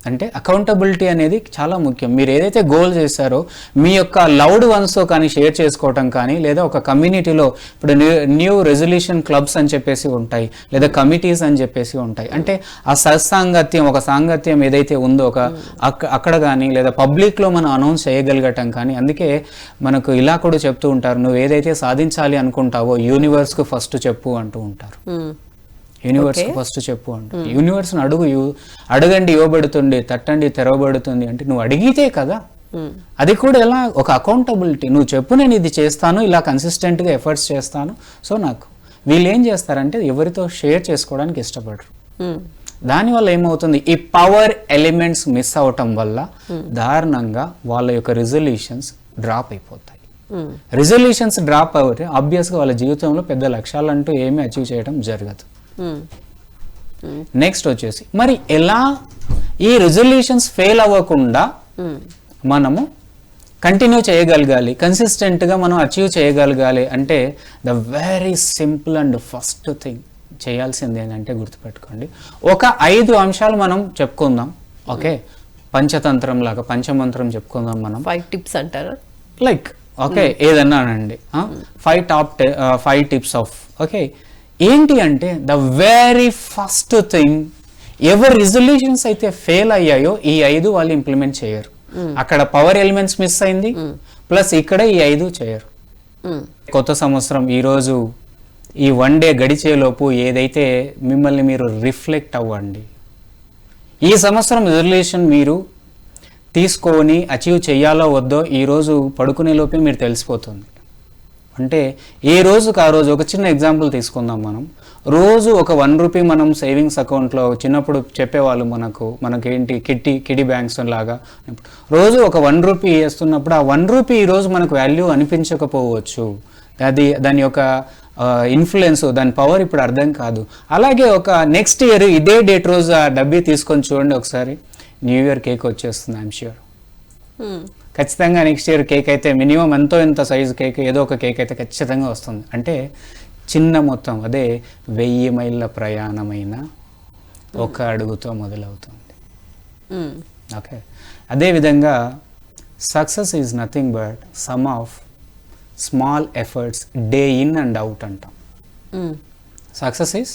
అంటే, అకౌంటబిలిటీ అనేది చాలా ముఖ్యం. మీరు ఏదైతే గోల్ చేశారో మీ యొక్క లవ్డ్ వన్స్తో కానీ షేర్ చేసుకోవటం కానీ, లేదా ఒక కమ్యూనిటీలో ఇప్పుడు న్యూ రెజల్యూషన్ క్లబ్స్ అని చెప్పేసి ఉంటాయి, లేదా కమిటీస్ అని చెప్పేసి ఉంటాయి. అంటే ఆ సత్సాంగత్యం, ఒక సాంగత్యం ఏదైతే ఉందో అక్కడ కానీ, లేదా పబ్లిక్లో మనం అనౌన్స్ చేయగలగటం కానీ. అందుకే మనకు ఇలా కూడా చెప్తూ ఉంటారు, నువ్వు ఏదైతే సాధించాలి అనుకుంటావో యూనివర్స్కు ఫస్ట్ చెప్పు అంటూ ఉంటారు. యూనివర్స్ ఫస్ట్ చెప్పు అంటూ, యూనివర్స్ని అడగండి ఇవ్వబడుతుంది, తట్టండి తెరవబడుతుంది. అంటే నువ్వు అడిగితే కదా, అది కూడా ఎలా ఒక అకౌంటబిలిటీ. నువ్వు చెప్పు, నేను ఇది చేస్తాను, ఇలా కన్సిస్టెంట్గా ఎఫర్ట్స్ చేస్తాను. సో నాకు వీళ్ళు ఏం చేస్తారంటే ఎవరితో షేర్ చేసుకోవడానికి ఇష్టపడరు. దానివల్ల ఏమవుతుంది, ఈ పవర్ ఎలిమెంట్స్ మిస్ అవటం వల్ల దారుణంగా వాళ్ళ యొక్క రిజల్యూషన్స్ డ్రాప్ అయిపోతాయి. రిజల్యూషన్స్ డ్రాప్ అవుతే ఆబ్వియస్గా వాళ్ళ జీవితంలో పెద్ద లక్ష్యాలంటూ ఏమీ అచీవ్ చేయడం జరగదు. నెక్స్ట్ వచ్చేసి మరి ఎలా ఈ రిజల్యూషన్స్ ఫెయిల్ అవ్వకుండా మనము కంటిన్యూ చేయగలగాలి, కన్సిస్టెంట్గా మనం అచీవ్ చేయగలగాలి అంటే the very simple and first thing చేయాల్సింది ఏంటంటే గుర్తుపెట్టుకోండి, ఒక 5 అంశాలు మనం చెప్పుకుందాం. ఓకే, పంచతంత్రం లాగా పంచమంత్రం చెప్పుకుందాం మనం. 5 టిప్స్ అంటారా? లైక్ ఓకే, ఏదన్నా అనండి, 5 టిప్స్ ఆఫ్. ఓకే, ఏంటి అంటే ద వెరీ ఫస్ట్ థింగ్, ఎవరి రిజల్యూషన్స్ అయితే ఫెయిల్ అయ్యాయో ఈ 5 వాళ్ళు ఇంప్లిమెంట్ చేయరు. అక్కడ పవర్ ఎలిమెంట్స్ మిస్ అయింది, ప్లస్ ఇక్కడ ఈ 5 చేయరు. కొత్త సంవత్సరం ఈరోజు ఈ 1 డే గడిచేలోపు ఏదైతే మిమ్మల్ని మీరు రిఫ్లెక్ట్ అవ్వండి. ఈ సంవత్సరం రిజల్యూషన్ మీరు తీసుకొని అచీవ్ చేయాలో వద్దో ఈరోజు పడుకునే లోపే మీరు తెలిసిపోతుంది. అంటే ఏ రోజుకి ఆ రోజు, ఒక చిన్న ఎగ్జాంపుల్ తీసుకుందాం మనం. రోజు ఒక 1 రూపీ మనం సేవింగ్స్ అకౌంట్లో, చిన్నప్పుడు చెప్పేవాళ్ళు మనకేంటి కిడ్డీ బ్యాంక్స్ లాగా, రోజు ఒక 1 రూపీ వేస్తున్నప్పుడు ఆ 1 రూపీ ఈరోజు మనకు వాల్యూ అనిపించకపోవచ్చు, దాని యొక్క ఇన్ఫ్లుయెన్స్, దాని పవర్ ఇప్పుడు అర్థం కాదు. అలాగే ఒక నెక్స్ట్ ఇయర్ ఇదే డేట్ రోజు ఆ డబ్బీ తీసుకొని చూడండి ఒకసారి, న్యూ ఇయర్ కేక్ వచ్చేస్తుంది. ఐఎమ్ ష్యూర్ ఖచ్చితంగా నెక్స్ట్ ఇయర్ కేక్ అయితే మినిమం ఎంత సైజు కేక్, ఏదో ఒక కేక్ అయితే ఖచ్చితంగా వస్తుంది. అంటే చిన్న మొత్తం, అదే 1000 మైళ్ళ ప్రయాణమైన ఒక అడుగుతో మొదలవుతుంది. ఓకే, అదేవిధంగా success is nothing but sum of small efforts day in and out అంటాం. Success is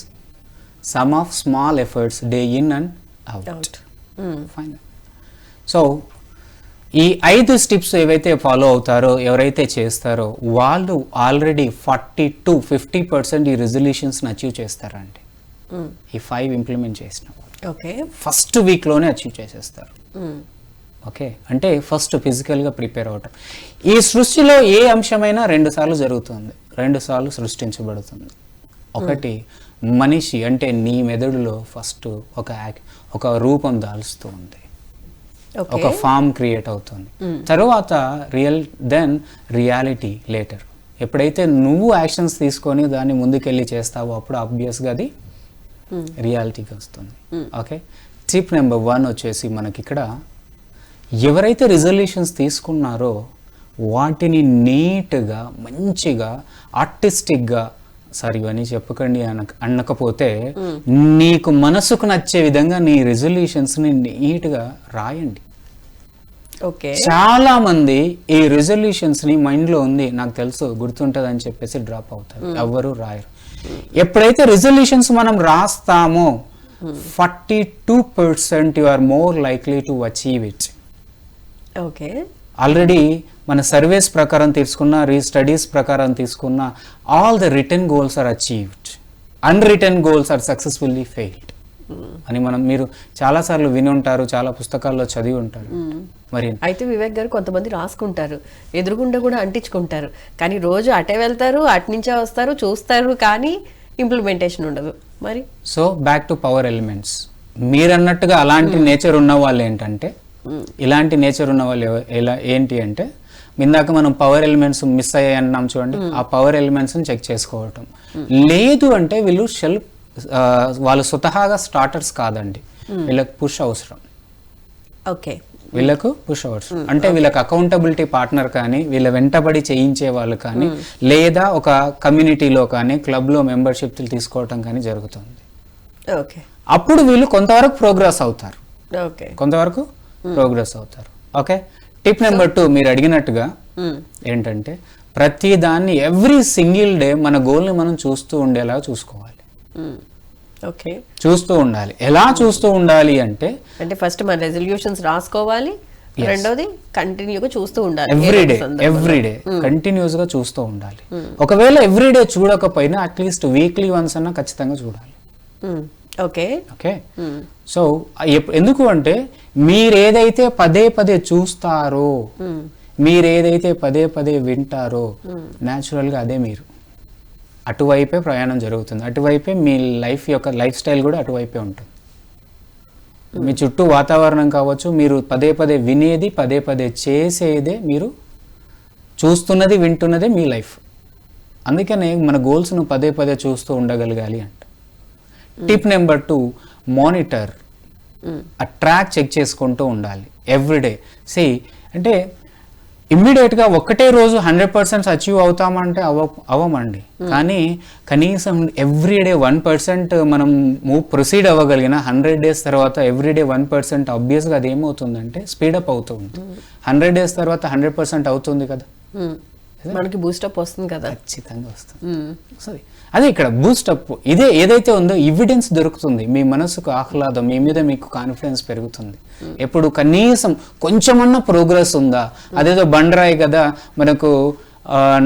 sum of small efforts day in and out. Fine. So ఈ 5 స్టెప్స్ ఏవైతే ఫాలో అవుతారో, ఎవరైతే చేస్తారో వాళ్ళు ఆల్రెడీ 40-50% ఈ రెజల్యూషన్స్ని అచీవ్ చేస్తారండి. ఈ 5 ఇంప్లిమెంట్ చేసిన ఓకే ఫస్ట్ వీక్లోనే అచీవ్ చేసేస్తారు. ఓకే, అంటే ఫస్ట్ ఫిజికల్గా ప్రిపేర్ అవటం. ఈ సృష్టిలో ఏ అంశమైనా 2 సార్లు జరుగుతుంది, 2 సార్లు సృష్టించబడుతుంది. ఒకటి మనిషి అంటే నీ మెదడులో ఫస్ట్ ఒక రూపం దాల్స్తూ ఉంది, ఒక ఫామ్ క్రియేట్ అవుతుంది. తర్వాత దెన్ రియాలిటీ లేటర్. ఎప్పుడైతే నువ్వు యాక్షన్స్ తీసుకొని దాన్ని ముందుకెళ్ళి చేస్తావో అప్పుడు ఆబ్వియస్గా అది రియాలిటీకి వస్తుంది. ఓకే, టిప్ నెంబర్ 1 వచ్చేసి మనకి ఇక్కడ ఎవరైతే రిజల్యూషన్స్ తీసుకున్నారో వాటిని నీట్గా మంచిగా ఆర్టిస్టిక్గా, సార్ ఇవన్నీ చెప్పకండి అనకపోతే నీకు మనసుకు నచ్చే విధంగా నీ రెజల్యూషన్స్ని నీట్గా రాయండి. ఓకే, చాలా మంది ఈ రెజల్యూషన్స్ని మైండ్లో ఉంది నాకు తెలుసు గుర్తుంటుంది అని చెప్పేసి డ్రాప్ అవుతారు, ఎవ్వరూ రాయరు. ఎప్పుడైతే రెజల్యూషన్స్ మనం రాస్తామో 42% you are more likely to achieve it. Okay, already మన సర్వేస్ ప్రకారం తీసుకున్న, స్టడీస్ ప్రకారం తీసుకున్న all the written goals are achieved, unwritten goals are successfully failed అని మీరు చాలాసార్లు విని ఉంటారు, చాలా పుస్తకాల్లో చదివి ఉంటారు. మరి అయితే వివేక్ గారు కొంతమంది రాసుకుంటారు, ఎదురుగుండా కూడా అంటించుకుంటారు, కానీ రోజు అటే వెళ్తారు, అట్నుంచే వస్తారు, చూస్తారు, కానీ ఇంప్లిమెంటేషన్ ఉండదు. మరి so back to power elements. మీరన్నట్టుగా అలాంటి నేచర్ ఉన్న వాళ్ళు ఏంటంటే, ఇలాంటి నేచర్ ఉన్న వాళ్ళు ఏంటి అంటే, ఇందాక మనం పవర్ ఎలిమెంట్స్ మిస్ అయ్యాయి అన్నాం చూడండి, ఆ పవర్ ఎలిమెంట్స్ని చెక్ చేసుకోవటం. లేదు అంటే వాళ్ళు స్వతహాగా స్టార్టర్స్ కాదండి, వీళ్ళకి పుష్ అవసరం. ఓకే, వీళ్ళకు పుష్ అవసరం అంటే వీళ్ళకి అకౌంటబిలిటీ పార్ట్నర్ కానీ, వీళ్ళ వెంటబడి చేయించే వాళ్ళు కానీ, లేదా ఒక కమ్యూనిటీలో కానీ క్లబ్లో మెంబర్షిప్ తీసుకోవటం కానీ జరుగుతుంది. ఓకే, అప్పుడు వీళ్ళు కొంతవరకు ప్రోగ్రెస్ అవుతారు. ఓకే, కొంతవరకు ప్రోగ్రెస్ అవుతారు. ఓకే, టిప్ నెంబర్ 2 మీరు అడిగినట్టుగా ఏంటంటే, ప్రతి దాన్ని ఎవ్రీ సింగిల్ డే మన గోల్ని మనం చూస్తూ ఉండేలా చూసుకోవాలి. ఓకే, చూస్తూ ఉండాలి. ఎలా చూస్తూ ఉండాలి అంటే ఫస్ట్ మన రెజల్యూషన్స్ రాసుకోవాలి, రెండోది కంటిన్యూగా చూస్తూ ఉండాలి. ఎవ్రీడే కంటిన్యూస్ గా చూస్తూ ఉండాలి. ఒకవేళ ఎవ్రీడే చూడకపోయినా అట్లీస్ట్ వీక్లీ వన్స్ అన్నా ఖచ్చితంగా చూడాలి. ఓకే, ఓకే, సో ఎందుకు అంటే మీరేదైతే పదే పదే చూస్తారో, మీరేదైతే పదే పదే వింటారో న్యాచురల్గా అదే మీరు అటువైపే ప్రయాణం జరుగుతుంది. అటువైపే మీ లైఫ్ స్టైల్ కూడా అటువైపే ఉంటుంది. మీ చుట్టూ వాతావరణం కావచ్చు, మీరు పదే పదే వినేది, పదే పదే చేసేదే, మీరు చూస్తున్నది, వింటున్నదే మీ లైఫ్. అందుకనే మన గోల్స్ను పదే పదే చూస్తూ ఉండగలగాలి అంట. Tip number 2, monitor. ఆ ట్రాక్ చెక్ చేసుకుంటూ ఉండాలి ఎవ్రీడే. అంటే ఇమ్మీడియట్గా ఒక్కటే రోజు 100% అచీవ్ అవుతామంటే అవ్వమండి. కానీ కనీసం ఎవ్రీడే 1% మనం ప్రొసీడ్ అవ్వగలిగిన 100 days తర్వాత ఎవ్రీడే 1% ఆబ్వియస్గా అది ఏమవుతుందంటే స్పీడప్ అవుతూ ఉంటుంది. 100 days తర్వాత 100% అవుతుంది కదా, మనకి బూస్టప్ వస్తుంది కదా, ఖచ్చితంగా వస్తుంది. అదే ఇక్కడ బూస్టప్ ఇదే ఏదైతే ఉందో ఎవిడెన్స్ దొరుకుతుంది, మీ మనసుకు ఆహ్లాదం, మీ మీద మీకు కాన్ఫిడెన్స్ పెరుగుతుంది. ఎప్పుడు కనీసం కొంచెమన్నా ప్రోగ్రెస్ ఉందా, అదేదో బండరాయి కదా, మనకు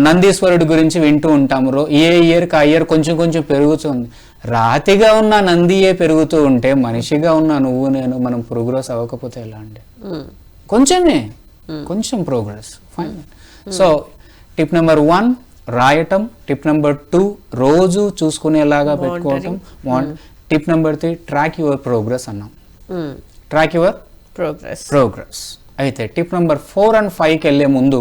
నందీశ్వరుడి గురించి వింటూ ఉంటాము, ఏ ఇయర్కి ఆ ఇయర్ కొంచెం కొంచెం పెరుగుతుంది. రాతిగా ఉన్న నందియే పెరుగుతూ ఉంటే మనిషిగా ఉన్న నువ్వు నేను మనం ప్రోగ్రెస్ అవ్వకపోతే ఎలా అండి? కొంచెం progress fine. So tip number 1 రాయటం, టిప్ నెంబర్ 2 రోజు చూసుకునేలాగా పెట్టుకోవటం, tip number 3 track your progress అన్నాం. Track your progress. అయితే టిప్ నెంబర్ 4 and 5కి వెళ్ళే ముందు,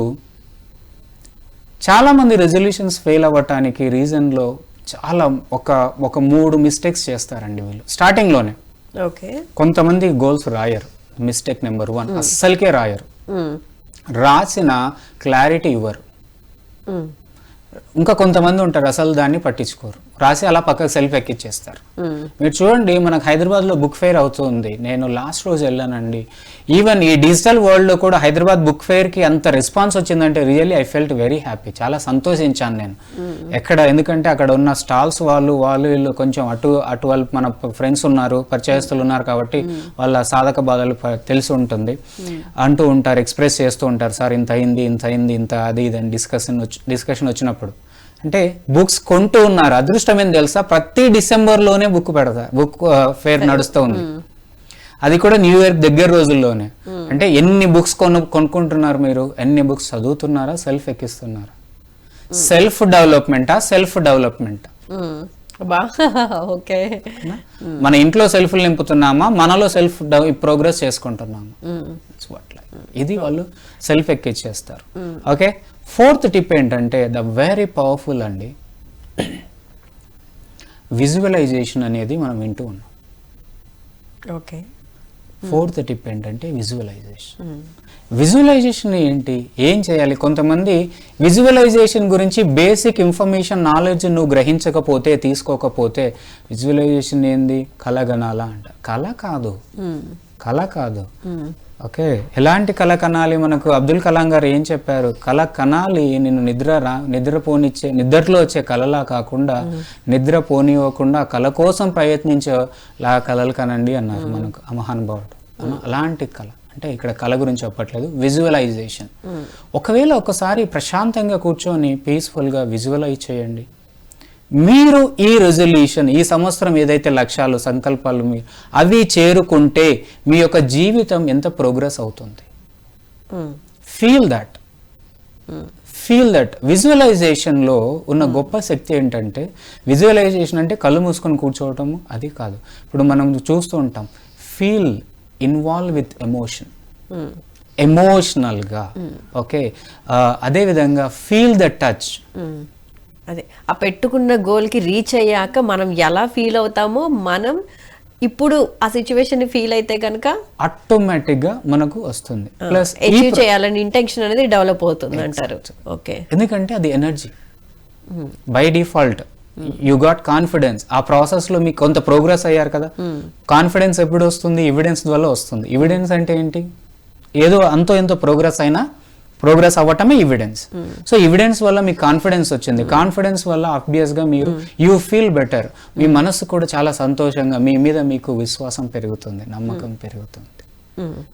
చాలామంది రెజల్యూషన్స్ ఫెయిల్ అవ్వటానికి రీజన్లో చాలా ఒక 3 మిస్టేక్స్ చేస్తారండి వీళ్ళు స్టార్టింగ్లోనే. ఓకే, కొంతమంది గోల్స్ రాయరు. మిస్టేక్ నెంబర్ 1, అస్సలకే రాయరు. రాసిన క్లారిటీ ఇవ్వరు. ఇంకా కొంతమంది ఉంటారు అసలు దాన్ని పట్టించుకోరు. రాసి అలా పక్కకు సెల్ఫ్ ఎక్కిచ్చేస్తారు. మీరు చూడండి, మనకు హైదరాబాద్లో బుక్ ఫెయిర్ అవుతుంది. నేను లాస్ట్ రోజు వెళ్ళానండి. ఈవెన్ ఈ డిజిటల్ వరల్డ్లో కూడా హైదరాబాద్ బుక్ ఫెయిర్కి అంత రెస్పాన్స్ వచ్చిందంటే really I felt very happy. చాలా సంతోషించాను నేను. ఎందుకంటే అక్కడ ఉన్న స్టాల్స్ వాళ్ళు వీళ్ళు కొంచెం అటు వాళ్ళు మన ఫ్రెండ్స్ ఉన్నారు, పరిచయస్తులు ఉన్నారు కాబట్టి వాళ్ళ సాధక బాధలు తెలిసి ఉంటుంది. అంటూ ఉంటారు, ఎక్స్ప్రెస్ చేస్తూ ఉంటారు, సార్ ఇంత అయింది ఇంత అది ఇది అని డిస్కషన్ వచ్చినప్పుడు. అంటే బుక్స్ కొంటూ ఉన్నారు. అదృష్టం ఏం తెలుసా, ప్రతి డిసెంబర్లోనే బుక్ ఫేర్ నడుస్తూ ఉంది. అది కూడా న్యూ ఇయర్ దగ్గర రోజుల్లోనే. అంటే ఎన్ని బుక్స్ కొనుక్కుంటున్నారు మీరు? ఎన్ని బుక్స్ చదువుతున్నారా? సెల్ఫ్ ఎక్కిస్తున్నారా? సెల్ఫ్ డెవలప్మెంటా? ఓకే, మన ఇంట్లో సెల్ఫ్ నింపుతున్నామా, మనలో సెల్ఫ్ ప్రోగ్రెస్ చేసుకుంటున్నామా? ఇది వాళ్ళు సెల్ఫ్ ఎక్కిచ్చేస్తారు. ఓకే, ఫోర్త్ టిప్ ఏంటంటే ద వెరీ పవర్ఫుల్ అండి, విజువలైజేషన్ అనేది మనం వింటూ ఉన్నాం. ఓకే, ఫోర్త్ టిప్ ఏంటంటే విజువలైజేషన్ ఏంటి, ఏం చేయాలి? కొంతమంది విజువలైజేషన్ గురించి బేసిక్ ఇన్ఫర్మేషన్ నాలెడ్జ్ నువ్వు గ్రహించకపోతే, తీసుకోకపోతే విజువలైజేషన్ ఏంది, కలగనాలా అంట. కళ కాదు. ఓకే, ఎలాంటి కళ కనాలి? మనకు అబ్దుల్ కలాం గారు ఏం చెప్పారు? కళ కనాలి నిన్ను నిద్రలో వచ్చే కళలా కాకుండా, నిద్ర పోనివ్వకుండా కళ కోసం ప్రయత్నించేలా కళలు కనండి అన్నారు మనకు ఆ మహానుభావుడు. అలాంటి కళ అంటే ఇక్కడ కళ గురించి చెప్పట్లేదు, విజువలైజేషన్. ఒకవేళ ఒకసారి ప్రశాంతంగా కూర్చొని పీస్ఫుల్గా విజువలైజ్ చేయండి. మీరు ఈ రెజల్యూషన్, ఈ సంవత్సరం ఏదైతే లక్ష్యాలు, సంకల్పాలు అవి చేరుకుంటే మీ యొక్క జీవితం ఎంత ప్రోగ్రెస్ అవుతుంది. ఫీల్ దట్ విజువలైజేషన్లో ఉన్న గొప్ప శక్తి ఏంటంటే, విజువలైజేషన్ అంటే కళ్ళు మూసుకొని కూర్చోవటము అది కాదు. ఇప్పుడు మనం చూస్తూ ఉంటాం, ఇన్వాల్వ్ విత్ ఎమోషనల్గా. ఓకే, అదేవిధంగా ఫీల్ ద టచ్. అదే ఆ పెట్టుకున్న గోల్కి రీచ్ అయ్యాక మనం ఎలా ఫీల్ అవుతామో, మనం ఇప్పుడు ఆ సిచ్యువేషన్ ఫీల్ అయితే కనుక ఆటోమేటిక్గా మనకు వస్తుంది. ప్లస్ అచీవ్ చేయాలని ఇంటెన్షన్ అనేది డెవలప్ అవుతుంది అంటారు. ఓకే, ఎందుకంటే అది energy. By default you got confidence. ఆ ప్రాసెస్లో మీకు కొంత ప్రోగ్రెస్ అయ్యారు కదా. కాన్ఫిడెన్స్ ఎప్పుడు వస్తుంది? ఎవిడెన్స్ వల్ల వస్తుంది. ఎవిడెన్స్ అంటే ఏంటి? ఏదో ఎంతో ప్రోగ్రెస్ అవ్వటమే ఎవిడెన్స్. సో ఎవిడెన్స్ వల్ల మీకు కాన్ఫిడెన్స్ వచ్చింది. కాన్ఫిడెన్స్ వల్ల ఆబ్వియస్గా మీరు యూ ఫీల్ బెటర్. మీ మనసు కూడా చాలా సంతోషంగా, మీ మీద మీకు విశ్వాసం పెరుగుతుంది, నమ్మకం పెరుగుతుంది.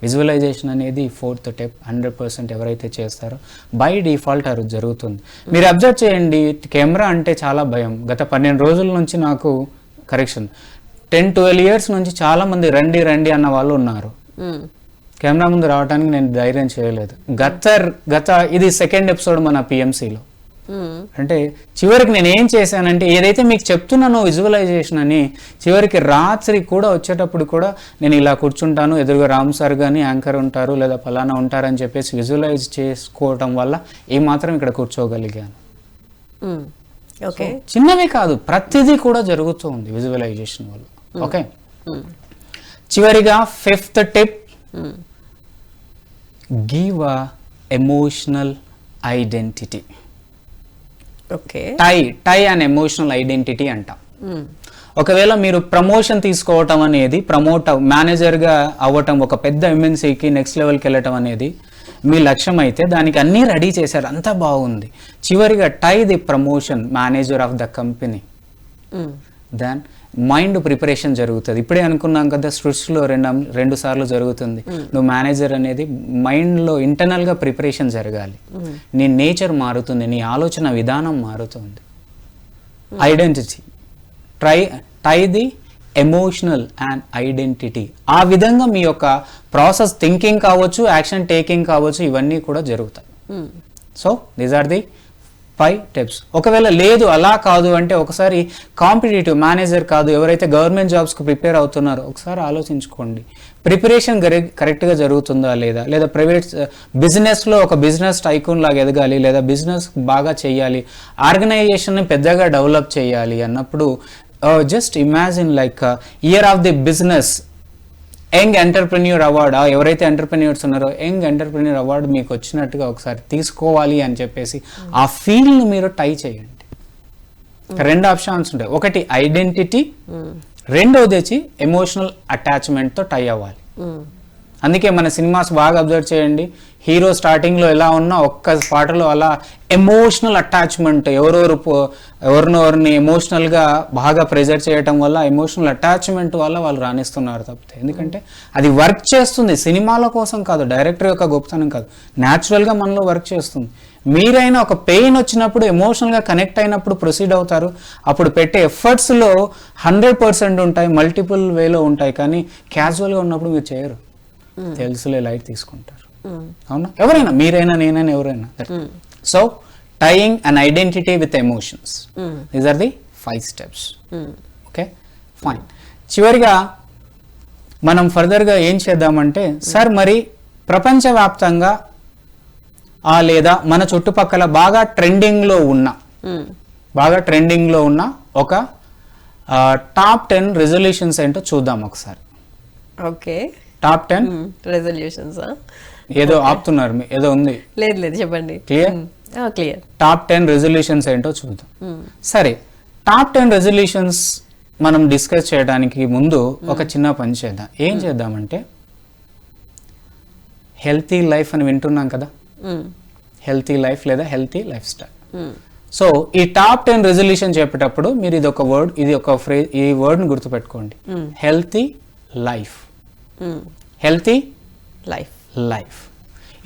విజువలైజేషన్ అనేది ఫోర్త్ టిప్. 100% ఎవరైతే చేస్తారో బై డిఫాల్ట్ అది జరుగుతుంది. మీరు అబ్జర్వ్ చేయండి, కెమెరా అంటే చాలా భయం. గత 12 రోజుల నుంచి నాకు 10-12 years నుంచి చాలా మంది రండి అన్న వాళ్ళు ఉన్నారు. కెమెరా ముందు రావడానికి నేను ధైర్యం చేయలేదు. గత ఇది 2nd ఎపిసోడ్ మన పిఎంసిలో. అంటే చివరికి నేను ఏం చేశానంటే, ఏదైతే మీకు చెప్తున్నానో విజువలైజేషన్ అని, చివరికి రాత్రి కూడా వచ్చేటప్పుడు కూడా నేను ఇలా కూర్చుంటాను, ఎదురుగా రామ్ సార్ కానీ యాంకర్ ఉంటారు లేదా ఫలానా ఉంటారని చెప్పేసి విజువలైజ్ చేసుకోవటం వల్ల ఏమాత్రం ఇక్కడ కూర్చోగలిగాను. ఓకే, చిన్నవే కాదు, ప్రతిదీ కూడా జరుగుతుంది విజువలైజేషన్ వల్ల. ఓకే, చివరిగా 5th tip, give a emotional identity. Okay, tie and emotional identity అంటాం. ఒకవేళ మీరు ప్రమోషన్ తీసుకోవటం అనేది, మేనేజర్గా అవ్వటం, ఒక పెద్ద ఎంఎన్సీకి నెక్స్ట్ లెవెల్కి వెళ్ళటం అనేది మీ లక్ష్యం అయితే, దానికి అన్నీ రెడీ చేశారు, అంతా బాగుంది. చివరిగా tie the promotion manager of the company. Then mind preparation జరుగుతుంది. ఇప్పుడే అనుకున్నాం కదా, సృష్టిలో 2 సార్లు జరుగుతుంది. నువ్వు మేనేజర్ అనేది మైండ్లో ఇంటర్నల్గా ప్రిపరేషన్ జరగాలి. నీ నేచర్ మారుతుంది, నీ ఆలోచన విధానం మారుతుంది. Identity, tie the emotional and identity. ఆ విధంగా మీ యొక్క ప్రాసెస్, థింకింగ్ కావచ్చు, యాక్షన్ టేకింగ్ కావచ్చు, ఇవన్నీ కూడా జరుగుతాయి. So these are the 5 tips. ఒకవేళ లేదు అలా కాదు అంటే, ఒకసారి కాంపిటేటివ్ మేనేజర్ కాదు, ఎవరైతే గవర్నమెంట్ జాబ్స్కి ప్రిపేర్ అవుతున్నారో ఒకసారి ఆలోచించుకోండి, ప్రిపరేషన్ కరెక్ట్గా జరుగుతుందా లేదా ప్రైవేట్ బిజినెస్లో ఒక బిజినెస్ టైకూన్ లాగా ఎదగాలి, లేదా బిజినెస్ బాగా చేయాలి, ఆర్గనైజేషన్ని పెద్దగా డెవలప్ చేయాలి అన్నప్పుడు, just imagine like year of the business young entrepreneur award. ఎవరైతే ఎంటర్ప్రెన్యూర్స్ ఉన్నారో యంగ్ ఎంటర్ప్రెన్యూర్ అవార్డు మీకు వచ్చినట్టుగా ఒకసారి తీసుకోవాలి అని చెప్పేసి ఆ ఫీల్డ్ని మీరు టై చేయండి. రెండు ఆప్షన్స్ ఉంటాయి. ఒకటి ఐడెంటిటీ, రెండోది వచ్చి ఎమోషనల్ అటాచ్మెంట్తో టై అవ్వాలి. అందుకే మన సినిమాస్ బాగా అబ్జర్వ్ చేయండి, హీరో స్టార్టింగ్లో ఎలా ఉన్నా ఒక్క పాటలో అలా ఎమోషనల్ అటాచ్మెంట్, ఎవరినెవరిని ఎమోషనల్గా బాగా ప్రెజర్ చేయటం వల్ల ఎమోషనల్ అటాచ్మెంట్ వల్ల వాళ్ళు రాణిస్తున్నారు తప్పితే. ఎందుకంటే అది వర్క్ చేస్తుంది, సినిమాల కోసం కాదు, డైరెక్టర్ యొక్క గొప్పతనం కాదు, న్యాచురల్గా మనలో వర్క్ చేస్తుంది. మీరైనా ఒక పెయిన్ వచ్చినప్పుడు ఎమోషనల్గా కనెక్ట్ అయినప్పుడు ప్రొసీడ్ అవుతారు. అప్పుడు పెట్టే ఎఫర్ట్స్లో 100% ఉంటాయి, మల్టిపుల్ వేలో ఉంటాయి. కానీ క్యాజువల్గా ఉన్నప్పుడు మీరు చేయరు, తెలుసులే లైట్ తీసుకుంటారు. అవునా? ఎవరైనా, మీరైనా, నేనైనా, ఎవరైనా. So tying an identity with emotions, these are the 5 steps. Okay, fine. చివరిగా మనం ఫర్దర్గా ఏం చేద్దామంటే, సార్ మరి ప్రపంచవ్యాప్తంగా లేదా మన చుట్టుపక్కల బాగా ట్రెండింగ్లో ఉన్న ఒక టాప్ 10 రెజల్యూషన్స్ ఏంటో చూద్దాం ఒకసారి. Okay, top 10 resolutions. ఏదో ఆపుతున్నారు, ఏదో ఉంది. లేదు, చెప్పండి. క్లియర్. టాప్ 10 రెజల్యూషన్స్ ఏంటో చూద్దాం. సరే, టాప్ 10 రెజల్యూషన్స్ మనం డిస్కస్ చేయడానికి ముందు ఒక చిన్న పని చేద్దాం. ఏం చేద్దామంటే, హెల్తీ లైఫ్ అని వింటున్నాం కదా, హెల్తీ లైఫ్ లేదా హెల్తీ లైఫ్ స్టైల్. సో ఈ టాప్ 10 రెజల్యూషన్ చెప్పేటప్పుడు మీరు ఇది ఒక వర్డ్, ఇది ఒక ఫ్రేజ్, ఈ వర్డ్ని గుర్తుపెట్టుకోండి, హెల్తీ లైఫ్. Healthy life.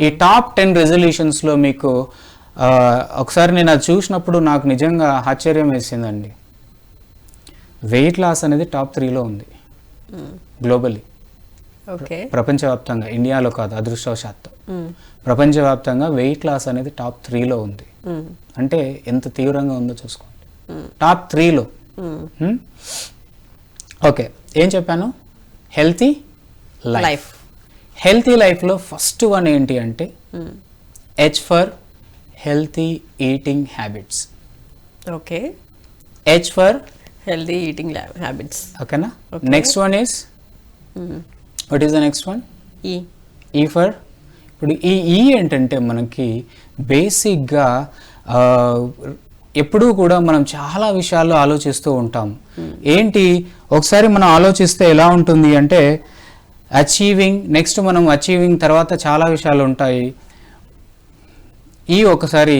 ఈ టాప్ 10 రెజల్యూషన్స్లో మీకు ఒకసారి నేను అది చూసినప్పుడు నాకు నిజంగా ఆశ్చర్యం వేసిందండి. వెయిట్ లాస్ అనేది టాప్ 3లో ఉంది గ్లోబల్లీ. ఓకే, ప్రపంచవ్యాప్తంగా, ఇండియాలో కాదు అదృష్టవశాత్తు. ప్రపంచవ్యాప్తంగా వెయిట్ లాస్ అనేది టాప్ 3లో ఉంది. అంటే ఎంత తీవ్రంగా ఉందో చూసుకోండి, టాప్ 3లో. ఓకే, ఏం చెప్పాను? Healthy life. హెల్తీ లైఫ్లో ఫస్ట్ వన్ ఏంటి అంటే, H for healthy eating habits. Okay, H for healthy eating habits. ఓకేనా? Next one is, what is the next one? E for, ఇప్పుడు ఈ ఏంటంటే మనకి బేసిక్గా ఎప్పుడూ కూడా మనం చాలా విషయాల్లో ఆలోచిస్తూ ఉంటాం. ఏంటి, ఒకసారి మనం ఆలోచిస్తే ఎలా ఉంటుంది అంటే, అచీవింగ్, నెక్స్ట్ మనం అచీవింగ్ తర్వాత చాలా విషయాలు ఉంటాయి. ఒకసారి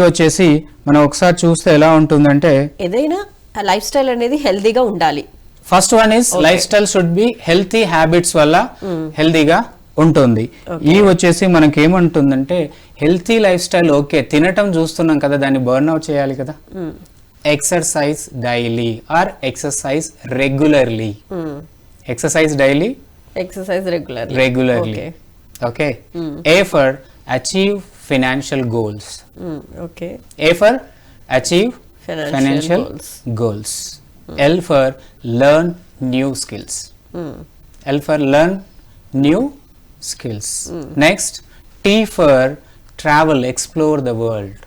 వచ్చేసి మనం ఒకసారి చూస్తే ఎలా ఉంటుందంటే, ఏదైనా లైఫ్ స్టైల్ అనేది హెల్తీగా ఉండాలి. First one is life style should be healthy habits వల్ల హెల్తీగా ఉంటుంది. వచ్చేసి మనకి ఏమంటుందంటే, హెల్తీ లైఫ్ స్టైల్ ఓకే, తినటం చూస్తున్నాం కదా, దాన్ని బర్న్ అవుట్ చేయాలి కదా. Exercise daily or exercise regularly. Exercise daily, exercise regularly. Okay. A for achieve financial goals. Okay, A for achieve financial goals. L for learn new skills. L for learn new skills. Next, T for travel, explore the world.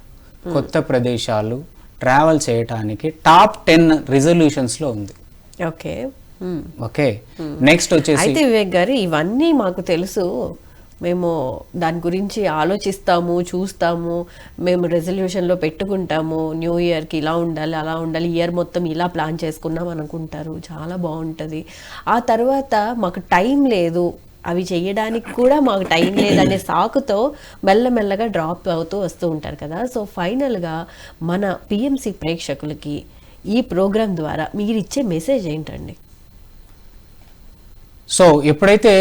కొత్త ప్రదేశాలు travel చేయడానికి top 10 రెజల్యూషన్స్లో ఉంది. Okay, okay. Next వచ్చేసి, అయితే వివేక్ గారు, ఇవన్నీ మాకు తెలుసు, మేము దాని గురించి ఆలోచిస్తాము, చూస్తాము, మేము రెజల్యూషన్లో పెట్టుకుంటాము, న్యూ ఇయర్కి ఇలా ఉండాలి, అలా ఉండాలి, ఇయర్ మొత్తం ఇలా ప్లాన్ చేసుకున్నాం అనుకుంటారు, చాలా బాగుంటుంది. ఆ తర్వాత మాకు టైం లేదు, అవి చేయడానికి కూడా మాకు టైం లేదనే సాకుతో మెల్లమెల్లగా డ్రాప్ అవుతూ వస్తూ ఉంటారు కదా. సో ఫైనల్గా మన పిఎంసి ప్రేక్షకులకి ఈ ప్రోగ్రాం ద్వారా మీరు ఇచ్చే మెసేజ్ ఏంటండి? సో ఎప్పుడైతే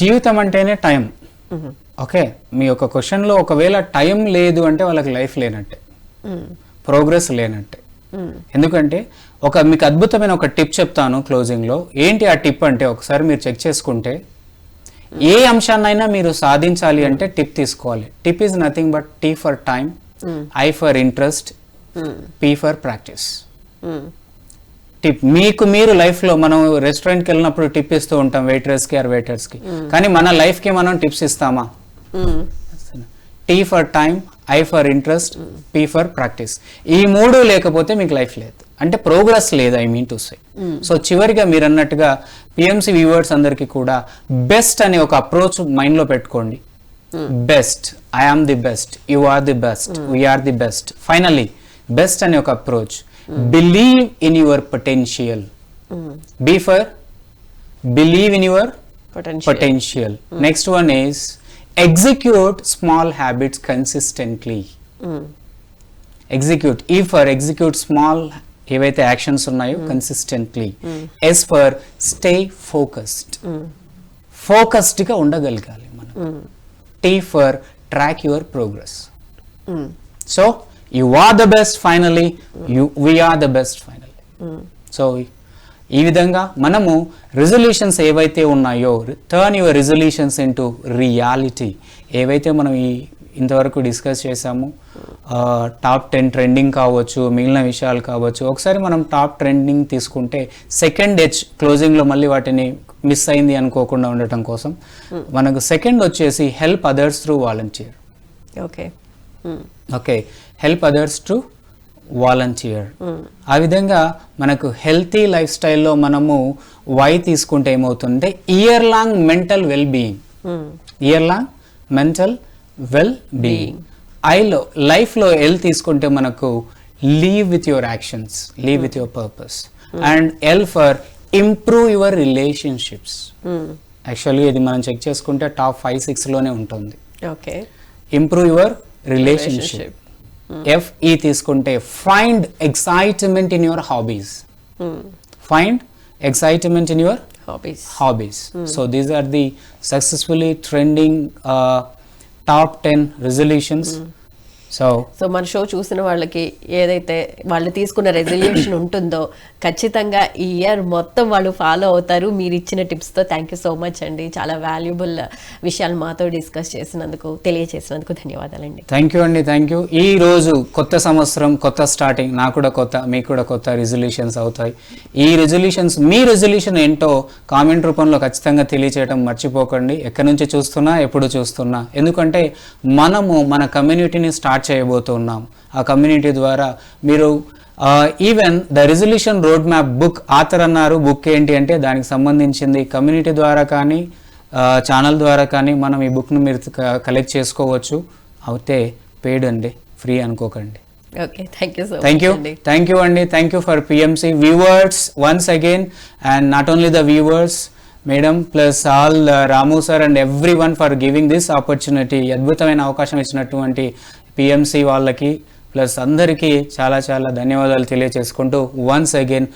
జీవితం అంటేనే టైం, ఓకే, మీ యొక్క క్వశ్చన్లో ఒకవేళ టైం లేదు అంటే వాళ్ళకి లైఫ్ లేనట్టే, ప్రోగ్రెస్ లేనట్టే. ఎందుకంటే మీకు అద్భుతమైన ఒక టిప్ చెప్తాను క్లోజింగ్లో. ఏంటి ఆ టిప్ అంటే, ఒకసారి మీరు చెక్ చేసుకుంటే, ఏ అంశాన్నైనా మీరు సాధించాలి అంటే టిప్ తీసుకోవాలి. Tip is nothing but tea for time, I for interest, P for practice. Tip మీకు మీరు లైఫ్లో, మనం రెస్టారెంట్కి వెళ్ళినప్పుడు టిప్ ఇస్తూ ఉంటాం వెయిటర్స్కి ఆర్ వెయిటర్స్కి, కానీ మన లైఫ్కి మనం టిప్స్ ఇస్తామా? T for time, I for interest, P for practice. ఈ 3 లేకపోతే మీకు లైఫ్ లేదు, అంటే ప్రోగ్రెస్ లేదు, I mean to say. So చివరిగా మీరు అన్నట్టుగా పిఎంసి వ్యూవర్స్ అందరికీ కూడా బెస్ట్ అనే ఒక అప్రోచ్ మైండ్లో పెట్టుకోండి. Best I am the best, you are the best, we are the best. Finally best అనే ఒక approach. Believe in your potential. Be for believe in your potential. Next one is execute small habits consistently. Execute small ఏవైతే actions ఉన్నాయో consistently. S for stay focused. ఫోకస్డ్గా ఉండగలగాలి మనం. T for track your progress. So you are the best finally, we are the best finally. So ఈ విధంగా మనము resolutions ఏవైతే ఉన్నాయో, turn your resolutions into reality. ఏవైతే మనం ఇంతవరకు డిస్కస్ చేసాము, టాప్ 10 ట్రెండింగ్ కావచ్చు, మిగిలిన విషయాలు కావచ్చు. ఒకసారి మనం టాప్ ట్రెండింగ్ తీసుకుంటే సెకండ్ హెచ్ క్లోజింగ్లో మళ్ళీ వాటిని మిస్ అయింది అనుకోకుండా ఉండటం కోసం మనకు సెకండ్ వచ్చేసి help others through volunteer. Okay, help others through volunteer. ఆ విధంగా మనకు హెల్తీ లైఫ్ స్టైల్లో మనము వై తీసుకుంటే ఏమవుతుందంటే year long mental well being. Year long mental well being. ఐలో లైఫ్లో ఎల్ తీసుకుంటే మనకు live with your actions, live with your purpose. And L for improve your relationships. యాక్చువల్గా ఇది మనం చెక్ చేసుకుంటే టాప్ 5-6లోనే ఉంటుంది. Improve your relationship. FE తీసుకుంటే find excitement in your hobbies. Find excitement in your hobbies. So these are the successfully trending top 10 resolutions. So మన show చూసిన వాళ్ళకి ఏదైతే వాళ్ళు తీసుకున్న రెజల్యూషన్ ఉంటుందో ఖచ్చితంగా ఈ ఇయర్ మొత్తం వాళ్ళు ఫాలో అవుతారు మీరు ఇచ్చిన టిప్స్తో. థ్యాంక్ యూ సో మచ్ అండి. చాలా వాల్యుబుల్ విషయాలు మాతో డిస్కస్ చేసినందుకు, తెలియజేసినందుకు ధన్యవాదాలండి. థ్యాంక్ యూ అండి, థ్యాంక్ యూ. ఈ రోజు కొత్త సంవత్సరం, కొత్త స్టార్టింగ్. నాకు కూడా కొత్త, మీకు కూడా కొత్త రెజల్యూషన్స్ అవుతాయి. ఈ రెజల్యూషన్స్, మీ రెజల్యూషన్ ఏంటో కామెంట్ రూపంలో ఖచ్చితంగా తెలియచేయడం మర్చిపోకండి. ఎక్కడి నుంచి చూస్తున్నా, ఎప్పుడు చూస్తున్నా. ఎందుకంటే మనము మన కమ్యూనిటీని స్టార్ట్ చేయబోతున్నాం. ఆ కమ్యూనిటీ ద్వారా మీరు even the resolution road map book author అన్నారు. బుక్ ఏంటి అంటే దానికి సంబంధించింది కమ్యూనిటీ ద్వారా కానీ ఛానల్ ద్వారా కానీ మనం ఈ బుక్ను మీరు కలెక్ట్ చేసుకోవచ్చు. అయితే పెయిడ్ అండి, ఫ్రీ అనుకోకండి. Okay, thank you so much. Thank you, Andy. Thank you for PMC viewers once again, and not only the viewers, Madam, plus all Ramu sir and everyone for giving this opportunity. అద్భుతమైన అవకాశం ఇచ్చినటువంటి PMC వాళ్ళకి plus అందరికీ చాలా చాలా ధన్యవాదాలు తెలియజేసుకుంటూ once again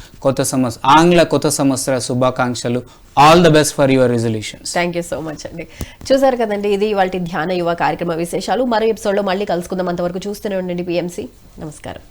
ఆంగ్ల కొత్త సంవత్సర శుభాకాంక్షలు. All the best for your resolutions. Thank you so much అండి. చూసారు కదండి, ఇది ఇవాళ ధ్యాన యువ కార్యక్రమ విశేషాలు. మరో ఎపిసోడ్లో మళ్ళీ కలుసుకుందాం. అంతవరకు చూస్తూనే ఉండండి PMC. నమస్కారం.